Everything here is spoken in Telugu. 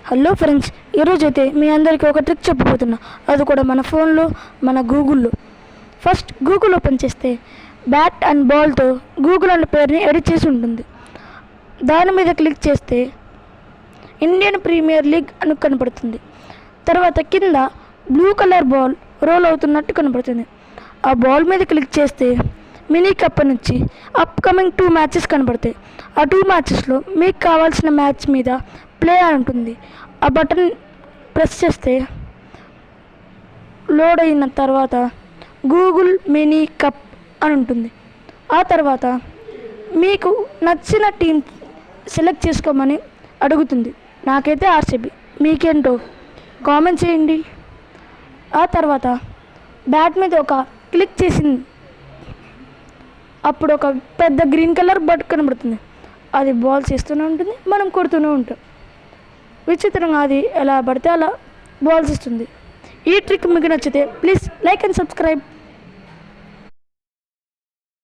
హలో ఫ్రెండ్స్, ఈరోజైతే మీ అందరికీ ఒక ట్రిక్ చెప్పబోతున్నా. అది కూడా మన ఫోన్లో, మన గూగుల్లో. ఫస్ట్ గూగుల్ ఓపెన్ చేస్తే బ్యాట్ అండ్ బాల్తో గూగుల్ అనే పేరుని ఎడిట్ చేసి ఉంటుంది. దాని మీద క్లిక్ చేస్తే ఇండియన్ ప్రీమియర్ లీగ్ అని కనపడుతుంది. తర్వాత కింద బ్లూ కలర్ బాల్ రోల్ అవుతున్నట్టు కనపడుతుంది. ఆ బాల్ మీద క్లిక్ చేస్తే మినీ కప్ నుంచి అప్కమింగ్ 2 మ్యాచెస్ కనపడతాయి. ఆ 2 మ్యాచెస్లో మీకు కావాల్సిన మ్యాచ్ మీద ప్లే అని ఉంటుంది. ఆ బటన్ ప్రెస్ చేస్తే లోడ్ అయిన తర్వాత గూగుల్ మినీ కప్ అని ఉంటుంది. ఆ తర్వాత మీకు నచ్చిన టీం సెలెక్ట్ చేసుకోమని అడుగుతుంది. నాకైతే ఆర్సీబీ, మీకేంటో కామెంట్ చేయండి. ఆ తర్వాత బ్యాట్ మీద ఒక క్లిక్ చేసింది, అప్పుడు ఒక పెద్ద గ్రీన్ కలర్ బట్ కనబడుతుంది. అది బాల్స్ ఇస్తూనే ఉంటుంది, మనం కొడుతూనే ఉంటాం. విచిత్రంగా అది ఎలా పడితే అలా బాల్స్ ఇస్తుంది. ఈ ట్రిక్ మీకు నచ్చితే ప్లీజ్ లైక్ అండ్ సబ్స్క్రైబ్.